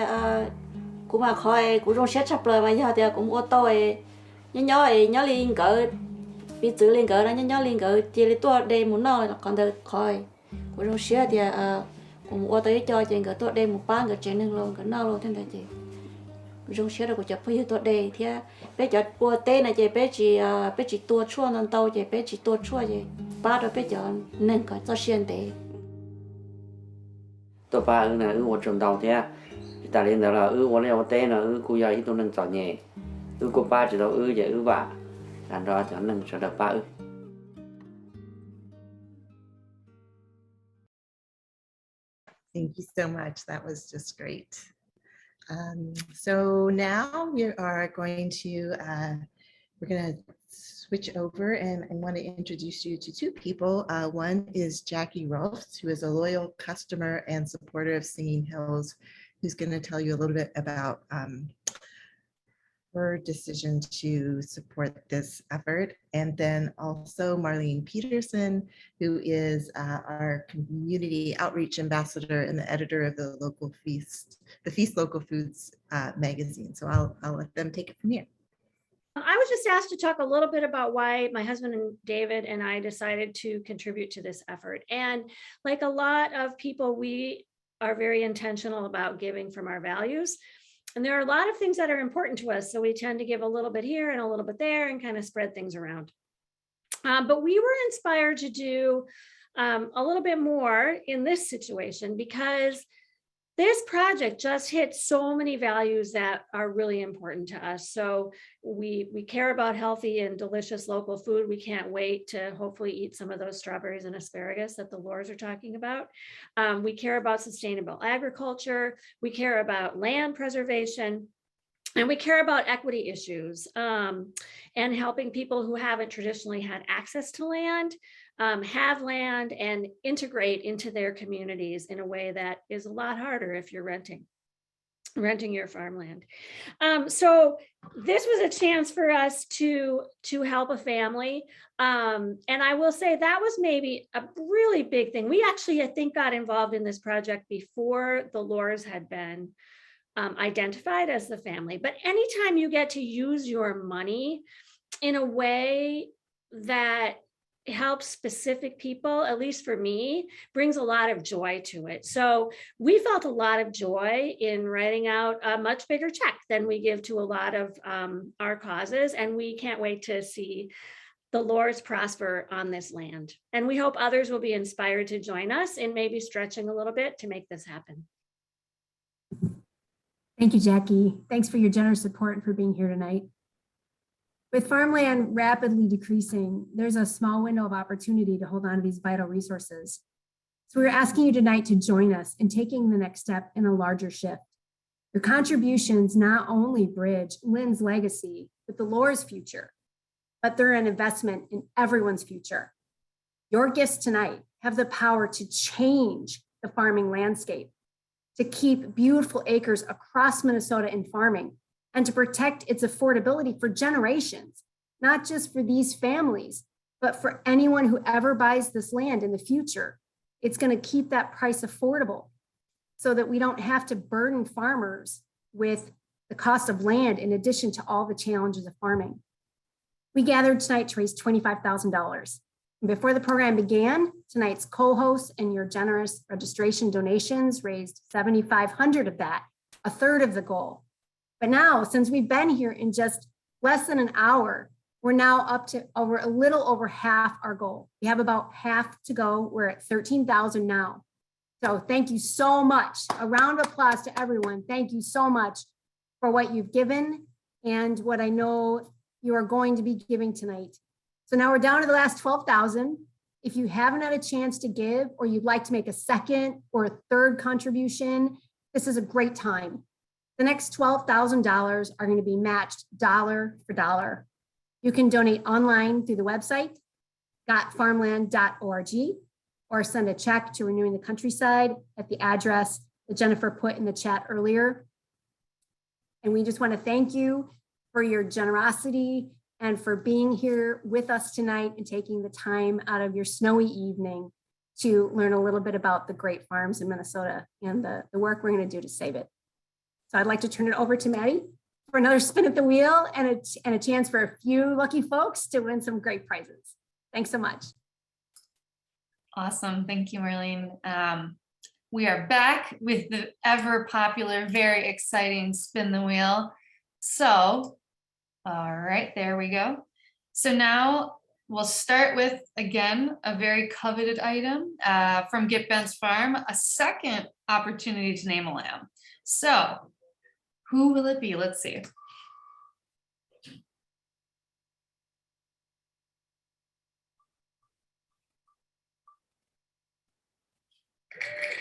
cũng mà khỏi cũng trong xét sắp lời mà giờ thì cũng ô tô nhớ liền cỡ bị xử liền cỡ đó nhớ liền cỡ chỉ lấy tua đây muốn nói còn được khỏi cũng trong xét thì cũng ô tô cho trên cỡ tua đây một bán cỡ trên đường luôn cỡ nào luôn thế này chị trong xét là cũng chụp phía tua đây thì bé chụp tua tên này chị bé chỉ tua chua non tàu chị bé chỉ tua chua chị ba rồi bé chụp nên cỡ cho xuyên đấy. Tôi ba là我挣到的，大领导了，我了我带了，姑爷一都能找你，姑爸知道也吧，然后就能说到爸。Thank you so much. That was just great. So now we are going to switch over and I want to introduce you to two people. One is Jackie Rolfs, who is a loyal customer and supporter of Singing Hills, who's going to tell you a little bit about her decision to support this effort. And then also Marlene Peterson, who is our community outreach ambassador and the editor of the Feast Local Foods magazine. So I'll let them take it from here. I was just asked to talk a little bit about why my husband and David and I decided to contribute to this effort. And like a lot of people, we are very intentional about giving from our values. And there are a lot of things that are important to us. So we tend to give a little bit here and a little bit there and kind of spread things around. But we were inspired to do a little bit more in this situation because this project just hits so many values that are really important to us. So we care about healthy and delicious local food. We can't wait to hopefully eat some of those strawberries and asparagus that the Lors are talking about. We care about sustainable agriculture. We care about land preservation. And we care about equity issues and helping people who haven't traditionally had access to land, have land and integrate into their communities in a way that is a lot harder if you're renting your farmland. So this was a chance for us to help a family. And I will say that was maybe a really big thing. We actually, I think, got involved in this project before the Lors had been identified as the family. But anytime you get to use your money in a way that helps specific people, at least for me, brings a lot of joy to it. So we felt a lot of joy in writing out a much bigger check than we give to a lot of our causes. And we can't wait to see the Lors prosper on this land. And we hope others will be inspired to join us in maybe stretching a little bit to make this happen. Thank you, Jackie. Thanks for your generous support and for being here tonight. With farmland rapidly decreasing, there's a small window of opportunity to hold on to these vital resources. So we're asking you tonight to join us in taking the next step in a larger shift. Your contributions not only bridge Lynne's legacy with the Lor's future, but they're an investment in everyone's future. Your gifts tonight have the power to change the farming landscape, to keep beautiful acres across Minnesota in farming, and to protect its affordability for generations, not just for these families, but for anyone who ever buys this land in the future. It's going to keep that price affordable so that we don't have to burden farmers with the cost of land in addition to all the challenges of farming. We gathered tonight to raise $25,000. Before the program began, tonight's co-hosts and your generous registration donations raised $7,500 of that, a third of the goal. But now, since we've been here in just less than an hour, we're now up to a little over half our goal. We have about half to go. We're at 13,000 now. So thank you so much. A round of applause to everyone. Thank you so much for what you've given and what I know you are going to be giving tonight. So now we're down to the last 12,000. If you haven't had a chance to give, or you'd like to make a second or a third contribution, this is a great time. The next $12,000 are going to be matched dollar for dollar. You can donate online through the website, gotfarmland.org, or send a check to Renewing the Countryside at the address that Jennifer put in the chat earlier. And we just want to thank you for your generosity and for being here with us tonight and taking the time out of your snowy evening to learn a little bit about the great farms in Minnesota and the work we're going to do to save it. So I'd like to turn it over to Maddie for another spin at the wheel and a chance for a few lucky folks to win some great prizes. Thanks so much. Awesome. Thank you, Marlene. We are back with the ever popular, very exciting spin the wheel. So, all right, there we go. So now we'll start with, again, a very coveted item from Get Bentz Farm, a second opportunity to name a lamb. So who will it be? Let's see.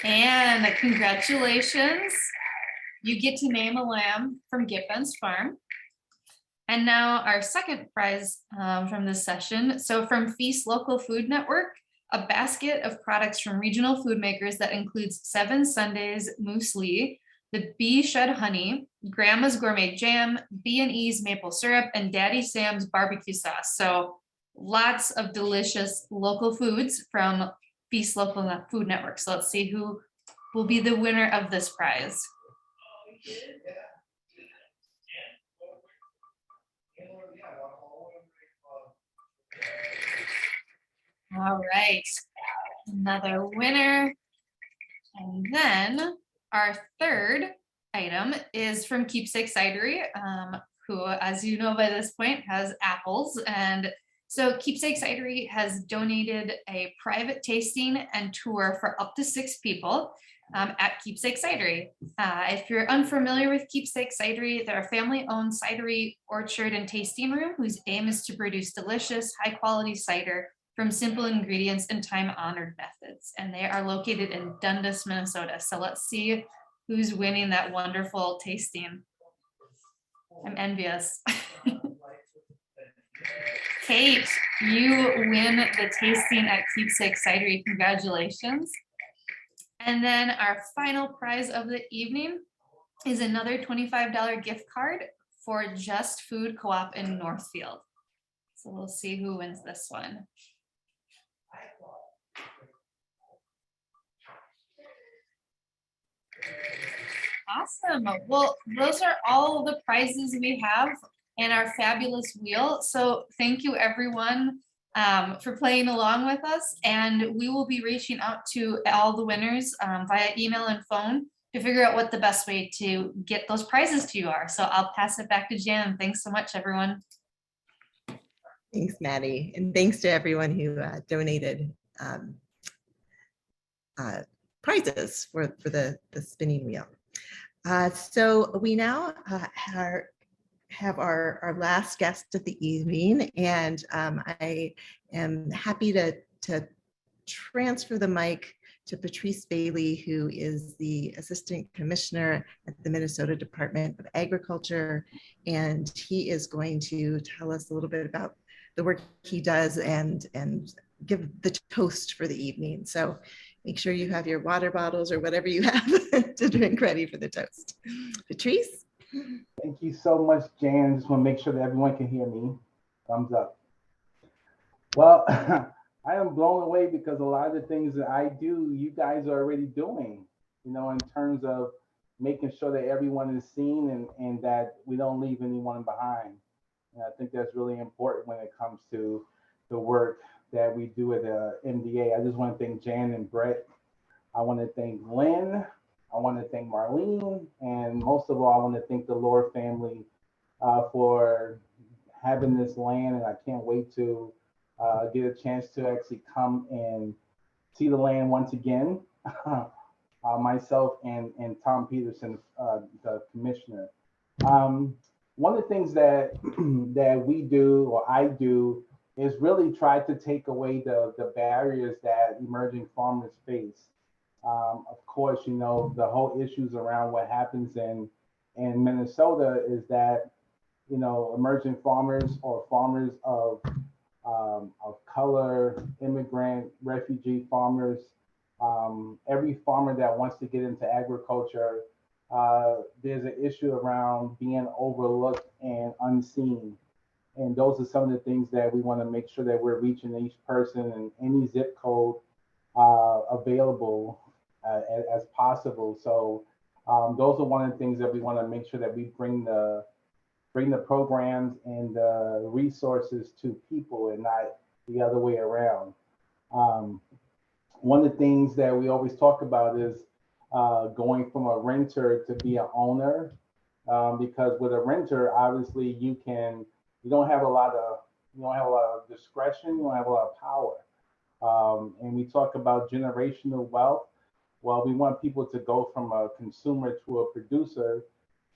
And congratulations. You get to name a lamb from Get Bentz Farm. And now our second prize from this session. So from Feast Local Food Network, a basket of products from regional food makers that includes 7 Sundays muesli, the Bee Shed Honey, Grandma's Gourmet Jam, B&E's Maple Syrup, and Daddy Sam's Barbecue Sauce. So lots of delicious local foods from Feast Local Food Network. So let's see who will be the winner of this prize. All right, another winner. And then our third item is from Keepsake Cidery, who, as you know by this point, has apples. And so Keepsake Cidery has donated a private tasting and tour for up to 6 people at Keepsake Cidery. If you're unfamiliar with Keepsake Cidery, they're a family-owned cidery orchard and tasting room whose aim is to produce delicious, high-quality cider from simple ingredients and time-honored methods. And they are located in Dundas, Minnesota. So let's see who's winning that wonderful tasting. I'm envious. Kate, you win the tasting at Keepsake Cidery. Congratulations. And then our final prize of the evening is another $25 gift card for Just Food Co-op in Northfield. So we'll see who wins this one. Awesome. Well, those are all the prizes we have in our fabulous wheel. So thank you everyone for playing along with us. And we will be reaching out to all the winners via email and phone to figure out what the best way to get those prizes to you are. So I'll pass it back to Jan. Thanks so much, everyone. Thanks, Maddie. And thanks to everyone who donated prizes for the spinning wheel. So we now have our last guest of the evening, and I am happy to transfer the mic to Patrice Bailey, who is the Assistant Commissioner at the Minnesota Department of Agriculture, and he is going to tell us a little bit about the work he does and give the toast for the evening. So make sure you have your water bottles or whatever you have to drink ready for the toast. Patrice? Thank you so much, Jan. Just want to make sure that everyone can hear me. Thumbs up. Well, I am blown away because a lot of the things that I do, you guys are already doing, you know, in terms of making sure that everyone is seen and that we don't leave anyone behind. And I think that's really important when it comes to the work that we do at the MDA. I just want to thank Jan and Brett. I want to thank Lynn. I want to thank Marlene. And most of all, I want to thank the Lor family for having this land. And I can't wait to get a chance to actually come and see the land once again. Myself and Tom Peterson, the commissioner. One of the things that that we do, or I do, is really try to take away the barriers that emerging farmers face. Of course, you know, the whole issues around what happens in Minnesota is that, emerging farmers or farmers of color, immigrant, refugee farmers, every farmer that wants to get into agriculture, there's an issue around being overlooked and unseen. And those are some of the things that we want to make sure that we're reaching each person in any zip code available as possible. So those are one of the things that we want to make sure that we bring the programs and the resources to people and not the other way around. One of the things that we always talk about is going from a renter to be an owner, because with a renter, obviously you don't have a lot of discretion, you don't have a lot of power. And we talk about generational wealth. Well, we want people to go from a consumer to a producer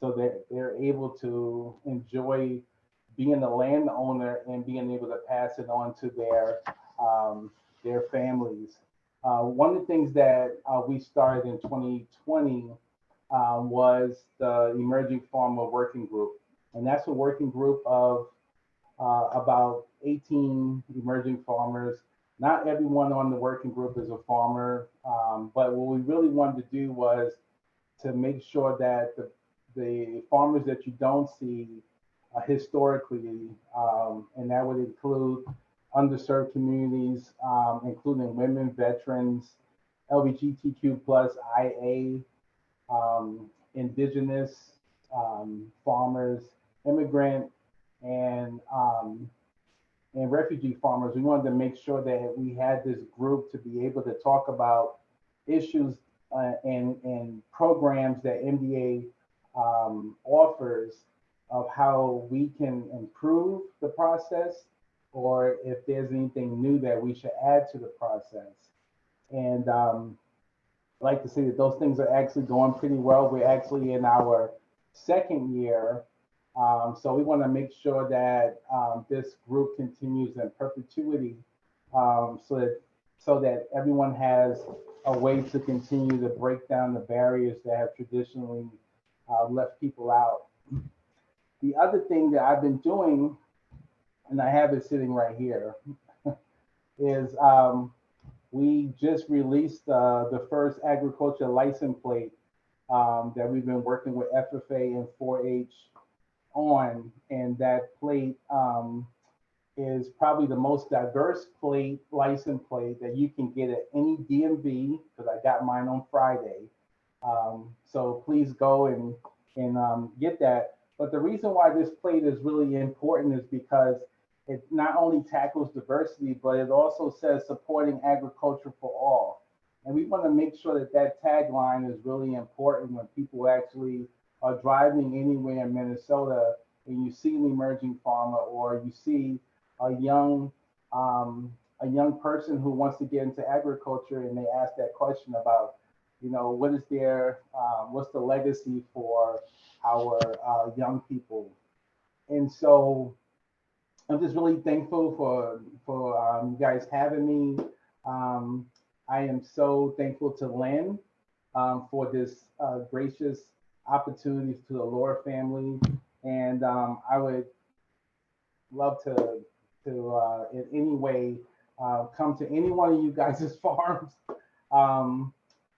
so that they're able to enjoy being a landowner and being able to pass it on to their families. One of the things that we started in 2020 was the Emerging Farmer Working Group. And that's a working group of about 18 emerging farmers. Not everyone on the working group is a farmer, but what we really wanted to do was to make sure that the farmers that you don't see historically, and that would include underserved communities, including women, veterans, LGBTQ plus IA, indigenous farmers, immigrant, and refugee farmers. We wanted to make sure that we had this group to be able to talk about issues and programs that MDA offers of how we can improve the process, or if there's anything new that we should add to the process. And I'd like to say that those things are actually going pretty well. We're actually in our second year. So we want to make sure that this group continues in perpetuity, so that everyone has a way to continue to break down the barriers that have traditionally left people out. The other thing that I've been doing, and I have it sitting right here, is we just released the first agriculture license plate that we've been working with FFA and 4-H on, and that plate is probably the most diverse license plate that you can get at any DMV, because I got mine on Friday. So please go and get that. But the reason why this plate is really important is because it not only tackles diversity, but it also says supporting agriculture for all. And we want to make sure that that tagline is really important when people actually are driving anywhere in Minnesota and you see an emerging farmer, or you see a young person who wants to get into agriculture, and they ask that question about, what is what's the legacy for our young people. And so I'm just really thankful for you guys having me. I am so thankful to Lynne for this gracious opportunity, to the Lor family. And I would love to in any way come to any one of you guys' farms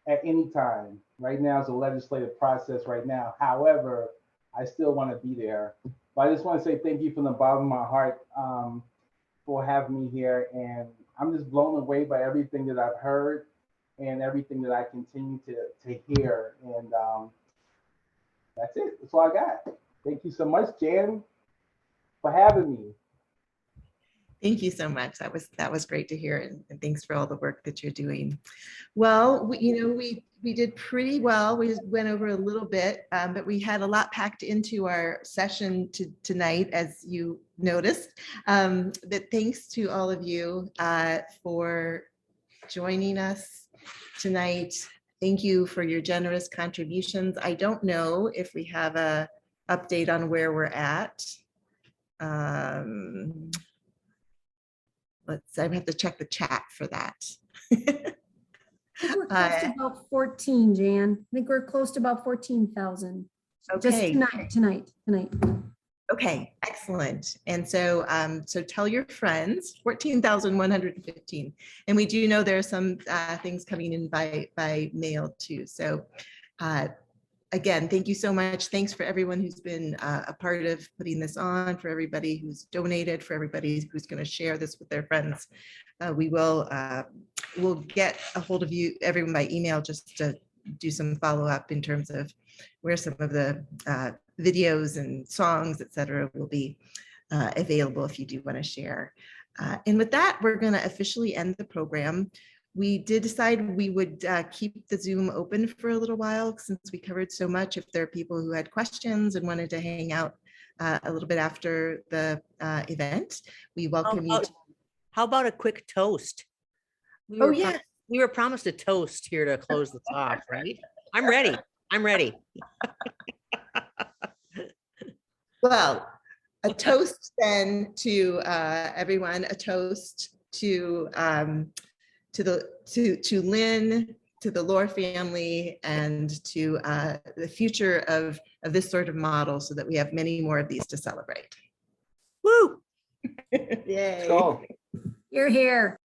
at any time. Right now is a legislative process right now. However, I still want to be there. But I just want to say thank you from the bottom of my heart for having me here. And I'm just blown away by everything that I've heard and everything that I continue to hear. And that's it. That's all I got. Thank you so much, Jan, for having me. Thank you so much. That was great to hear, and thanks for all the work that you're doing. Well, we did pretty well. We just went over a little bit, but we had a lot packed into our session tonight, as you noticed. But thanks to all of you for joining us tonight. Thank you for your generous contributions. I don't know if we have a update on where we're at. I have to check the chat for that. I think we're close to about 14, Jan. I think we're close to about 14,000. Okay. Just tonight. Okay, excellent. And so, so tell your friends, 14,115. And we do know there are some things coming in by mail too. So again, thank you so much. Thanks for everyone who's been a part of putting this on, for everybody who's donated, for everybody who's going to share this with their friends. We will we'll get a hold of you, everyone, by email, just to do some follow-up in terms of where some of the videos and songs, et cetera, will be available if you do want to share. And with that, we're going to officially end the program. We did decide we would keep the Zoom open for a little while since we covered so much. If there are people who had questions and wanted to hang out a little bit after the event, we welcome you. How about a quick toast? Oh, yeah. We were promised a toast here to close the talk, right? I'm ready. I'm ready. Well, a toast then to everyone, a toast to Lynne, to the Lor family, and to the future of this sort of model, so that we have many more of these to celebrate. Woo! Yay. You're here.